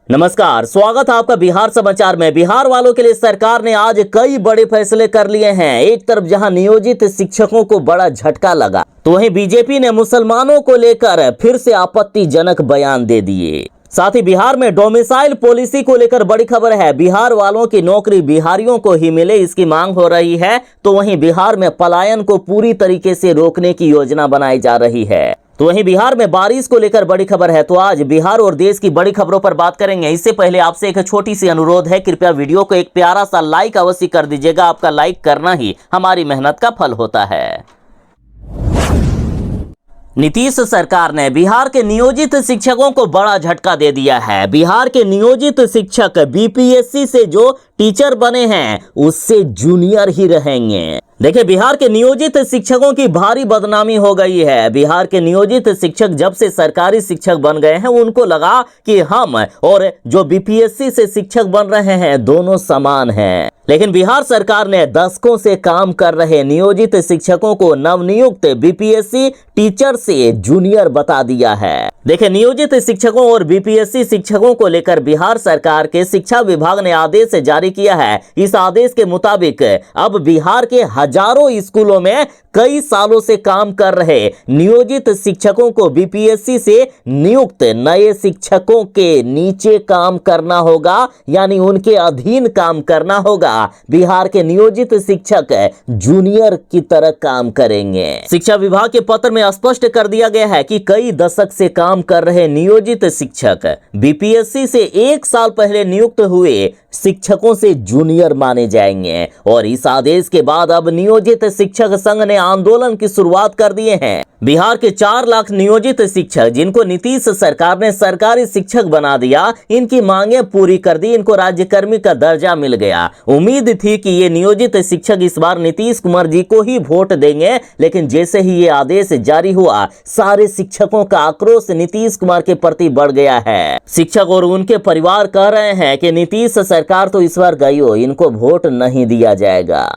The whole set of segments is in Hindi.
नमस्कार, स्वागत है आपका बिहार समाचार में। बिहार वालों के लिए सरकार ने आज कई बड़े फैसले कर लिए हैं। एक तरफ जहां नियोजित शिक्षकों को बड़ा झटका लगा, तो वहीं बीजेपी ने मुसलमानों को लेकर फिर से आपत्तिजनक बयान दे दिए। साथ ही बिहार में डोमिसाइल पॉलिसी को लेकर बड़ी खबर है। बिहार वालों की नौकरी बिहारियों को ही मिले, इसकी मांग हो रही है। तो वहीं बिहार में पलायन को पूरी तरीके से रोकने की योजना बनाई जा रही है। तो वहीं बिहार में बारिश को लेकर बड़ी खबर है। तो आज बिहार और देश की बड़ी खबरों पर बात करेंगे। इससे पहले आपसे एक छोटी सी अनुरोध है, कृपया वीडियो को एक प्यारा सा लाइक अवश्य कर दीजिएगा। आपका लाइक करना ही हमारी मेहनत का फल होता है। नीतीश सरकार ने बिहार के नियोजित शिक्षकों को बड़ा झटका दे दिया है। बिहार के नियोजित शिक्षक बीपीएससी से जो टीचर बने हैं उससे जूनियर ही रहेंगे। देखिए, बिहार के नियोजित शिक्षकों की भारी बदनामी हो गई है। बिहार के नियोजित शिक्षक जब से सरकारी शिक्षक बन गए हैं, उनको लगा कि हम और जो बीपीएससी से शिक्षक बन रहे हैं दोनों समान हैं। लेकिन बिहार सरकार ने दशकों से काम कर रहे नियोजित शिक्षकों को नवनियुक्त बीपीएससी टीचर से जूनियर बता दिया है। देखिए, नियोजित शिक्षकों और बीपीएससी शिक्षकों को लेकर बिहार सरकार के शिक्षा विभाग ने आदेश जारी किया है। इस आदेश के मुताबिक अब बिहार के हजारों स्कूलों में कई सालों से काम कर रहे नियोजित शिक्षकों को बीपीएससी से नियुक्त नए शिक्षकों के नीचे काम करना होगा, यानी उनके अधीन काम करना होगा। बिहार के नियोजित शिक्षक जूनियर की तरह काम करेंगे। शिक्षा विभाग के पत्र में स्पष्ट कर दिया गया है कि कई दशक से काम कर रहे नियोजित शिक्षक बीपीएससी से 1 साल पहले नियुक्त हुए शिक्षकों से जूनियर माने जाएंगे। और इस आदेश के बाद अब नियोजित शिक्षक संघ ने आंदोलन की शुरुआत कर दिए हैं। बिहार के 4 लाख नियोजित शिक्षक जिनको नीतीश सरकार ने सरकारी शिक्षक बना दिया, इनकी मांगे पूरी कर दी। इनको राज्यकर्मी का दर्जा मिल गया। उम्मीद थी कि ये नियोजित शिक्षक इस बार नीतीश कुमार जी को ही वोट देंगे, लेकिन जैसे ही ये आदेश जारी हुआ, सारे शिक्षकों का आक्रोश नीतीश कुमार के प्रति बढ़ गया है। शिक्षक और उनके परिवार कह रहे हैं कि नीतीश सरकार तो इस बार गई हो, इनको वोट नहीं दिया जाएगा।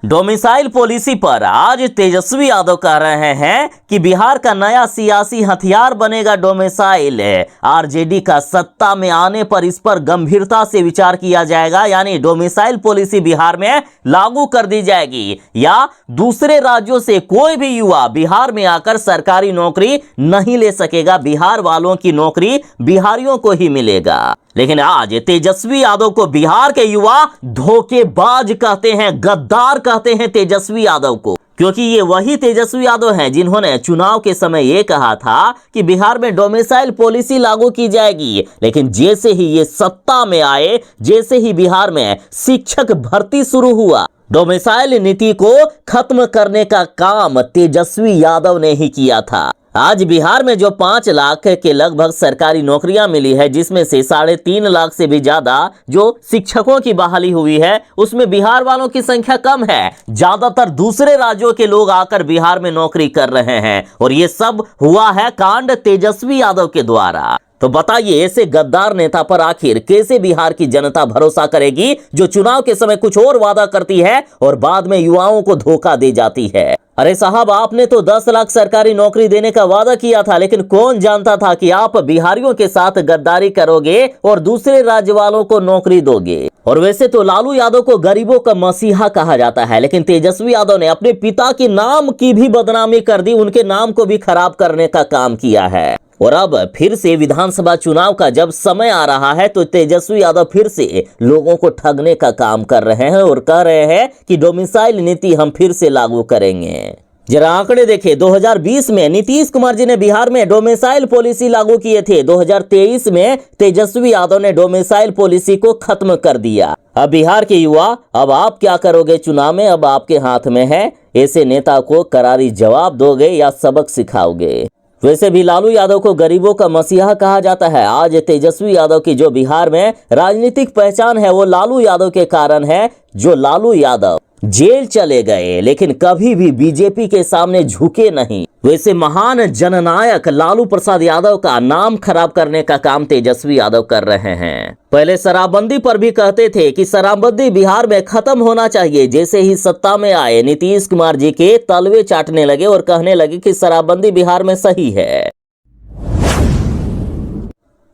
डोमिसाइल पॉलिसी पर आज तेजस्वी यादव कह रहे हैं कि बिहार का नया सियासी हथियार बनेगा डोमिसाइल। आरजेडी का सत्ता में आने पर इस पर गंभीरता से विचार किया जाएगा, यानी डोमिसाइल पॉलिसी बिहार में लागू कर दी जाएगी या दूसरे राज्यों से कोई भी युवा बिहार में आकर सरकारी नौकरी नहीं ले सकेगा। बिहार वालों की नौकरी बिहारियों को ही मिलेगा। लेकिन आज तेजस्वी यादव को बिहार के युवा धोखेबाज कहते हैं, गद्दार कहते हैं तेजस्वी यादव को, क्योंकि ये वही तेजस्वी यादव हैं जिन्होंने चुनाव के समय ये कहा था कि बिहार में डोमिसाइल पॉलिसी लागू की जाएगी। लेकिन जैसे ही ये सत्ता में आए, जैसे ही बिहार में शिक्षक भर्ती शुरू हुआ, डोमिसाइल नीति को खत्म करने का काम तेजस्वी यादव ने ही किया था। आज बिहार में जो 5 लाख के लगभग सरकारी नौकरियां मिली है, जिसमें से 3.5 लाख से भी ज्यादा जो शिक्षकों की बहाली हुई है, उसमें बिहार वालों की संख्या कम है। ज्यादातर दूसरे राज्यों के लोग आकर बिहार में नौकरी कर रहे हैं और ये सब हुआ है कांड तेजस्वी यादव के द्वारा। तो बताइए, ऐसे गद्दार नेता पर आखिर कैसे बिहार की जनता भरोसा करेगी, जो चुनाव के समय कुछ और वादा करती है और बाद में युवाओं को धोखा दे जाती है। अरे साहब, आपने तो 10 लाख सरकारी नौकरी देने का वादा किया था, लेकिन कौन जानता था कि आप बिहारियों के साथ गद्दारी करोगे और दूसरे राज्य वालों को नौकरी दोगे। और वैसे तो लालू यादव को गरीबों का मसीहा कहा जाता है, लेकिन तेजस्वी यादव ने अपने पिता के नाम की भी बदनामी कर दी, उनके नाम को भी खराब करने का काम किया है। और अब फिर से विधानसभा चुनाव का जब समय आ रहा है, तो तेजस्वी यादव फिर से लोगों को ठगने का काम कर रहे हैं और कह रहे हैं कि डोमिसाइल नीति हम फिर से लागू करेंगे। जरा आंकड़े देखें, 2020 में नीतीश कुमार जी ने बिहार में डोमिसाइल पॉलिसी लागू किए थे। 2023 में तेजस्वी यादव ने डोमिसाइल पॉलिसी को खत्म कर दिया। अब बिहार के युवा, अब आप क्या करोगे चुनाव में, अब आपके हाथ में है। ऐसे नेता को करारी जवाब दोगे या सबक सिखाओगे। वैसे भी लालू यादव को गरीबों का मसीहा कहा जाता है। आज तेजस्वी यादव की जो बिहार में राजनीतिक पहचान है, वो लालू यादव के कारण है। जो लालू यादव जेल चले गए, लेकिन कभी भी बीजेपी के सामने झुके नहीं। वैसे महान जननायक लालू प्रसाद यादव का नाम खराब करने का काम तेजस्वी यादव कर रहे हैं। पहले शराबबंदी पर भी कहते थे कि शराबबंदी बिहार में खत्म होना चाहिए। जैसे ही सत्ता में आए, नीतीश कुमार जी के तलवे चाटने लगे और कहने लगे कि शराबबंदी बिहार में सही है।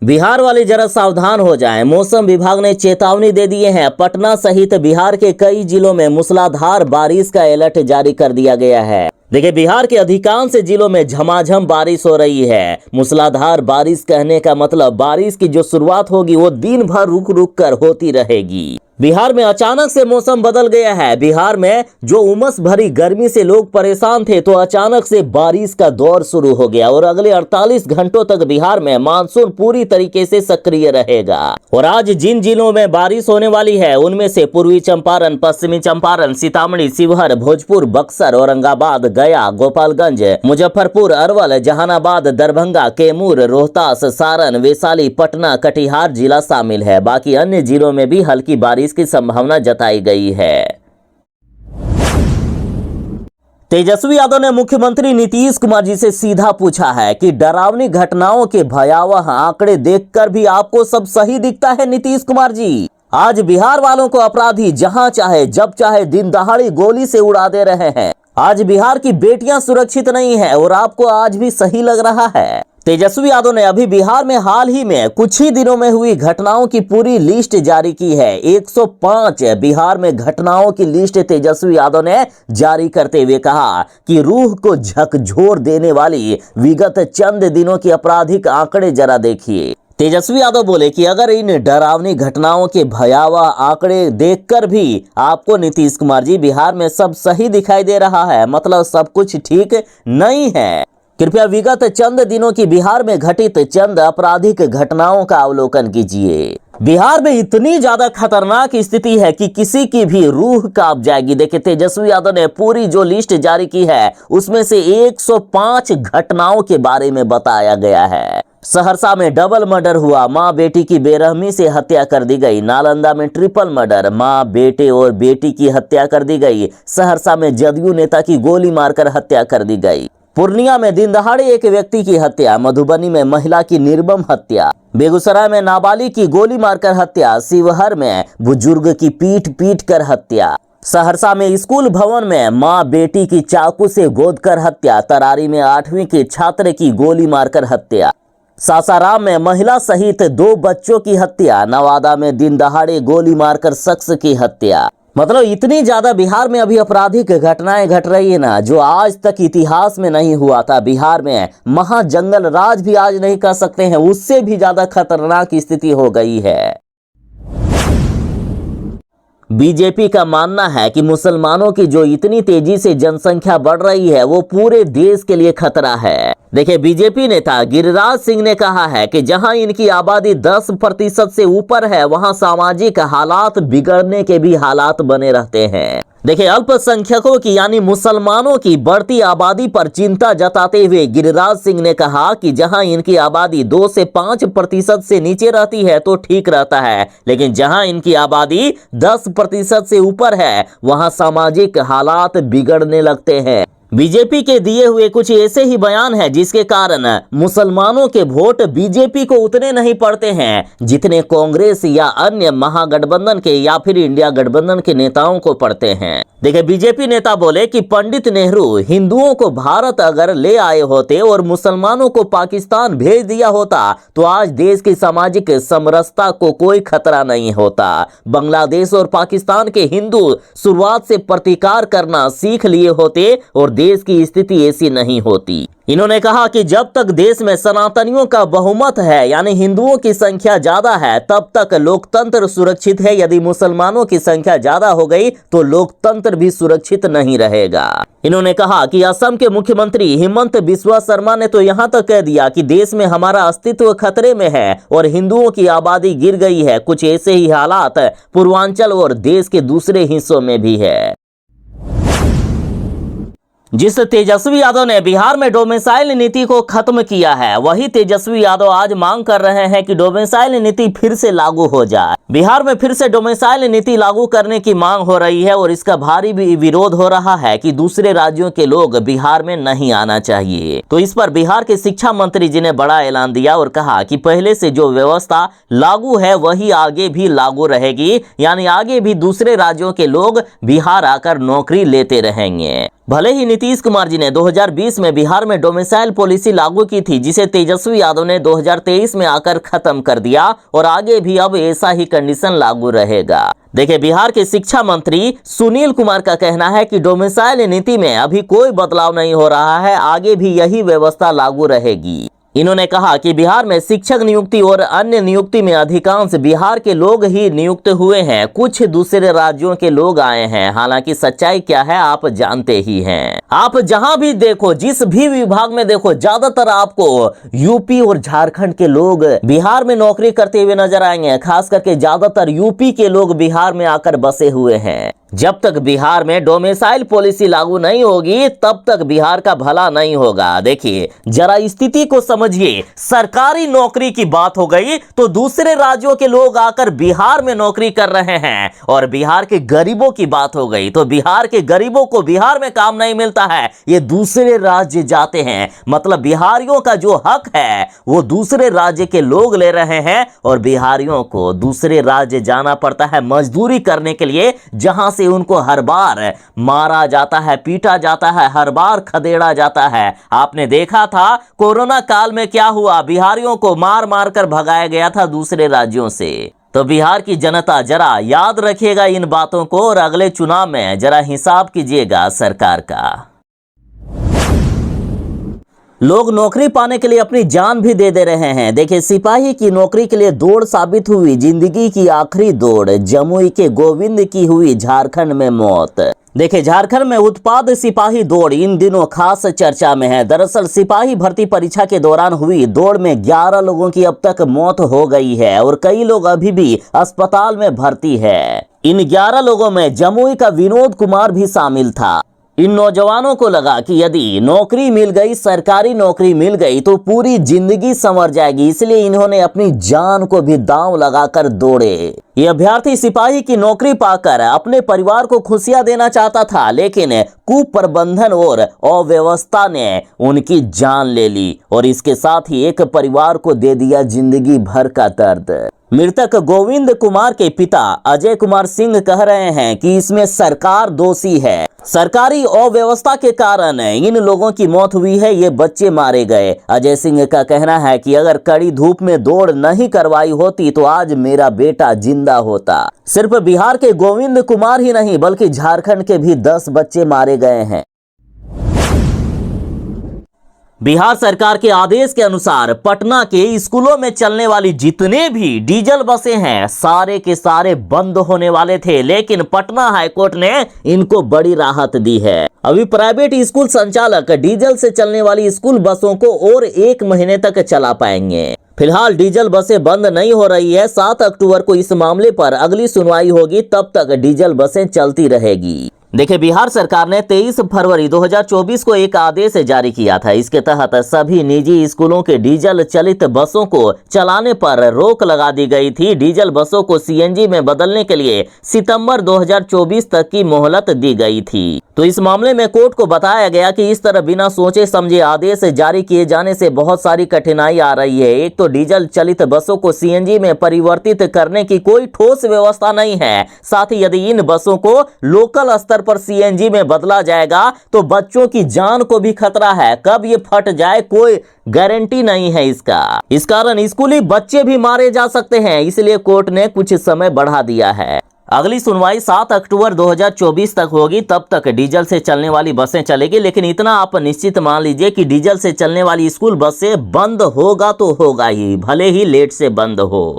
बिहार वाले जरा सावधान हो जाएं। मौसम विभाग ने चेतावनी दे दिए हैं। पटना सहित बिहार के कई जिलों में मूसलाधार बारिश का अलर्ट जारी कर दिया गया है। देखिए, बिहार के अधिकांश जिलों में झमाझम बारिश हो रही है। मूसलाधार बारिश कहने का मतलब बारिश की जो शुरुआत होगी वो दिन भर रुक रुक कर होती रहेगी। बिहार में अचानक से मौसम बदल गया है। बिहार में जो उमस भरी गर्मी से लोग परेशान थे, तो अचानक से बारिश का दौर शुरू हो गया और अगले 48 घंटों तक बिहार में मानसून पूरी तरीके से सक्रिय रहेगा। और आज जिन जिलों में बारिश होने वाली है उनमें से पूर्वी चंपारण, पश्चिमी चंपारण, सीतामढ़ी, शिवहर, भोजपुर, बक्सर, औरंगाबाद, गया, गोपालगंज, मुजफ्फरपुर, अरवल, जहानाबाद, दरभंगा, कैमूर, रोहतास, सारण, वैशाली, पटना, कटिहार जिला शामिल है। बाकी अन्य जिलों में भी हल्की बारिश की संभावना जताई गई है। तेजस्वी यादव ने मुख्यमंत्री नीतीश कुमार जी से सीधा पूछा है कि डरावनी घटनाओं के भयावह आंकड़े देखकर भी आपको सब सही दिखता है नीतीश कुमार जी? आज बिहार वालों को अपराधी जहां चाहे जब चाहे दिन दहाड़ी गोली से उड़ा दे रहे हैं। आज बिहार की बेटियां सुरक्षित नहीं है और आपको आज भी सही लग रहा है। तेजस्वी यादव ने अभी बिहार में हाल ही में कुछ ही दिनों में हुई घटनाओं की पूरी लिस्ट जारी की है। 105 बिहार में घटनाओं की लिस्ट तेजस्वी यादव ने जारी करते हुए कहा कि रूह को झकझोर देने वाली विगत चंद दिनों की आपराधिक आंकड़े जरा देखिए। तेजस्वी यादव बोले कि अगर इन डरावनी घटनाओं के भयावह आंकड़े देखकर भी आपको नीतीश कुमार जी बिहार में सब सही दिखाई दे रहा है, मतलब सब कुछ ठीक नहीं है, कृपया विगत चंद दिनों की बिहार में घटित चंद आपराधिक घटनाओं का अवलोकन कीजिए। बिहार में इतनी ज्यादा खतरनाक स्थिति है कि किसी की भी रूह कांप जाएगी। देखिए, तेजस्वी यादव ने पूरी जो लिस्ट जारी की है उसमें से 105 घटनाओं के बारे में बताया गया है। सहरसा में डबल मर्डर हुआ, मां बेटी की बेरहमी से हत्या कर दी गई। नालंदा में ट्रिपल मर्डर, मां, बेटे और बेटी की हत्या कर दी गई। सहरसा में जदयू नेता की गोली मारकर हत्या कर दी गई। पूर्णिया में दिन दहाड़े एक व्यक्ति की हत्या। मधुबनी में महिला की निर्मम हत्या। बेगूसराय में नाबालिग की गोली मारकर हत्या। शिवहर में बुजुर्ग की पीट पीट कर हत्या। सहरसा में स्कूल भवन में मां बेटी की चाकू से गोद कर हत्या। तरारी में 8वीं के छात्र की गोली मारकर हत्या। सासाराम में महिला सहित 2 बच्चों की हत्या। नवादा में दिन दहाड़े गोली मारकर शख्स की हत्या। मतलब इतनी ज्यादा बिहार में अभी आपराधिक घटनाएं घट रही है ना, जो आज तक इतिहास में नहीं हुआ था। बिहार में महाजंगल राज भी आज नहीं कह सकते हैं, उससे भी ज्यादा खतरनाक स्थिति हो गई है। बीजेपी का मानना है कि मुसलमानों की जो इतनी तेजी से जनसंख्या बढ़ रही है वो पूरे देश के लिए खतरा है। देखिए, बीजेपी नेता गिरिराज सिंह ने कहा है कि जहां इनकी आबादी 10% से ऊपर है वहां सामाजिक हालात बिगड़ने के भी हालात बने रहते हैं। देखिए, अल्पसंख्यकों की यानी मुसलमानों की बढ़ती आबादी पर चिंता जताते हुए गिरिराज सिंह ने कहा कि जहां इनकी आबादी 2 से 5% से नीचे रहती है तो ठीक रहता है, लेकिन जहां इनकी आबादी 10% से ऊपर है वहां सामाजिक हालात बिगड़ने लगते हैं। बीजेपी के दिए हुए कुछ ऐसे ही बयान हैं जिसके कारण मुसलमानों के वोट बीजेपी को उतने नहीं पड़ते हैं जितने कांग्रेस या अन्य महागठबंधन के या फिर इंडिया गठबंधन के नेताओं को पड़ते हैं। देखिए, बीजेपी नेता बोले कि पंडित नेहरू हिंदुओं को भारत अगर ले आए होते और मुसलमानों को पाकिस्तान भेज दिया होता तो आज देश की सामाजिक समरसता को कोई खतरा नहीं होता। बांग्लादेश और पाकिस्तान के हिंदू शुरुआत से प्रतिकार करना सीख लिए होते और देश की स्थिति ऐसी नहीं होती। इन्होंने कहा कि जब तक देश में सनातनियों का बहुमत है यानी हिंदुओं की संख्या ज्यादा है तब तक लोकतंत्र सुरक्षित है। यदि मुसलमानों की संख्या ज्यादा हो गई तो लोकतंत्र भी सुरक्षित नहीं रहेगा। इन्होंने कहा कि असम के मुख्यमंत्री हिमंत बिस्वा शर्मा ने तो यहां तक कह दिया कि देश में हमारा अस्तित्व खतरे में है और हिंदुओं की आबादी गिर गई है। कुछ ऐसे ही हालात पूर्वांचल और देश के दूसरे हिस्सों में भी है। जिस तेजस्वी यादव ने बिहार में डोमिसाइल नीति को खत्म किया है, वही तेजस्वी यादव आज मांग कर रहे हैं कि डोमिसाइल नीति फिर से लागू हो जाए। बिहार में फिर से डोमिसाइल नीति लागू करने की मांग हो रही है और इसका भारी भी विरोध हो रहा है कि दूसरे राज्यों के लोग बिहार में नहीं आना चाहिए। तो इस पर बिहार के शिक्षा मंत्री जी ने बड़ा ऐलान दिया और कहा कि पहले से जो व्यवस्था लागू है वही आगे भी लागू रहेगी, यानी आगे भी दूसरे राज्यों के लोग बिहार आकर नौकरी लेते रहेंगे। भले ही नीतीश कुमार जी ने 2020 में बिहार में डोमिसाइल पॉलिसी लागू की थी, जिसे तेजस्वी यादव ने 2023 में आकर खत्म कर दिया और आगे भी अब ऐसा ही कंडीशन लागू रहेगा। देखिए, बिहार के शिक्षा मंत्री सुनील कुमार का कहना है कि डोमिसाइल नीति में अभी कोई बदलाव नहीं हो रहा है, आगे भी यही व्यवस्था लागू रहेगी। इन्होंने कहा कि बिहार में शिक्षक नियुक्ति और अन्य नियुक्ति में अधिकांश बिहार के लोग ही नियुक्त हुए हैं, कुछ दूसरे राज्यों के लोग आए हैं। हालांकि सच्चाई क्या है आप जानते ही हैं। आप जहां भी देखो, जिस भी विभाग में देखो, ज्यादातर आपको यूपी और झारखंड के लोग बिहार में नौकरी करते हुए नजर आएंगे। खास करके ज्यादातर यूपी के लोग बिहार में आकर बसे हुए हैं। जब तक बिहार में डोमिसाइल पॉलिसी लागू नहीं होगी तब तक बिहार का भला नहीं होगा। देखिए, जरा स्थिति को समझिए। सरकारी नौकरी की बात हो गई तो दूसरे राज्यों के लोग आकर बिहार में नौकरी कर रहे हैं, और बिहार के गरीबों की बात हो गई तो बिहार के गरीबों को बिहार में काम नहीं मिलता है, ये दूसरे राज्य जाते हैं। मतलब बिहारियों का जो हक है वो दूसरे राज्य के लोग ले रहे हैं, और बिहारियों को दूसरे राज्य जाना पड़ता है मजदूरी करने के लिए, जहां से उनको हर बार मारा जाता है, पीटा जाता है, हर बार खदेड़ा जाता है। आपने देखा था कोरोना काल में क्या हुआ, बिहारियों को मार मार कर भगाया गया था दूसरे राज्यों से। तो बिहार की जनता जरा याद रखिएगा इन बातों को, और अगले चुनाव में जरा हिसाब कीजिएगा सरकार का। लोग नौकरी पाने के लिए अपनी जान भी दे रहे हैं। देखिए, सिपाही की नौकरी के लिए दौड़ साबित हुई जिंदगी की आखिरी दौड़। जमुई के गोविंद की हुई झारखंड में मौत। देखिए, झारखंड में उत्पाद सिपाही दौड़ इन दिनों खास चर्चा में है। दरअसल सिपाही भर्ती परीक्षा के दौरान हुई दौड़ में 11 लोगों की अब तक मौत हो गई है, और कई लोग अभी भी अस्पताल में भर्ती है। इन 11 लोगों में जमुई का विनोद कुमार भी शामिल था। इन नौजवानों को लगा कि यदि नौकरी मिल गई, सरकारी नौकरी मिल गई तो पूरी जिंदगी संवर जाएगी, इसलिए इन्होंने अपनी जान को भी दांव लगाकर दौड़े। ये अभ्यर्थी सिपाही की नौकरी पाकर अपने परिवार को खुशियां देना चाहता था, लेकिन कुप्रबंधन और अव्यवस्था ने उनकी जान ले ली, और इसके साथ ही एक परिवार को दे दिया जिंदगी भर का दर्द। मृतक गोविंद कुमार के पिता अजय कुमार सिंह कह रहे हैं कि इसमें सरकार दोषी है। सरकारी अव्यवस्था के कारण इन लोगों की मौत हुई है, ये बच्चे मारे गए। अजय सिंह का कहना है कि अगर कड़ी धूप में दौड़ नहीं करवाई होती तो आज मेरा बेटा जिंदा होता। सिर्फ बिहार के गोविंद कुमार ही नहीं बल्कि झारखंड के भी 10 बच्चे मारे गए हैं। बिहार सरकार के आदेश के अनुसार पटना के स्कूलों में चलने वाली जितने भी डीजल बसें हैं सारे के सारे बंद होने वाले थे, लेकिन पटना हाईकोर्ट ने इनको बड़ी राहत दी है। अभी प्राइवेट स्कूल संचालक डीजल से चलने वाली स्कूल बसों को और 1 महीने तक चला पाएंगे। फिलहाल डीजल बसें बंद नहीं हो रही है। 7 अक्टूबर को इस मामले पर अगली सुनवाई होगी, तब तक डीजल बसें चलती रहेगी। देखिए, बिहार सरकार ने 23 फरवरी 2024 को एक आदेश जारी किया था। इसके तहत सभी निजी स्कूलों के डीजल चलित बसों को चलाने पर रोक लगा दी गई थी। डीजल बसों को सीएनजी में बदलने के लिए सितंबर 2024 तक की मोहलत दी गई थी। तो इस मामले में कोर्ट को बताया गया कि इस तरह बिना सोचे समझे आदेश जारी किए जाने से बहुत सारी कठिनाई आ रही है। एक तो डीजल चलित बसों को सीएनजी में परिवर्तित करने की कोई ठोस व्यवस्था नहीं है। साथ ही यदि इन बसों को लोकल स्तर पर सीएनजी में बदला जाएगा तो बच्चों की जान को भी खतरा है। कब ये फट जाए कोई गारंटी नहीं है इसका। इस कारण स्कूली बच्चे भी मारे जा सकते हैं, इसलिए कोर्ट ने कुछ समय बढ़ा दिया है। अगली सुनवाई 7 अक्टूबर 2024 तक होगी, तब तक डीजल से चलने वाली बसें चलेगी। लेकिन इतना आप निश्चित मान लीजिए कि डीजल से चलने वाली स्कूल बसें बंद होगा तो होगा ही, भले ही लेट से बंद हो।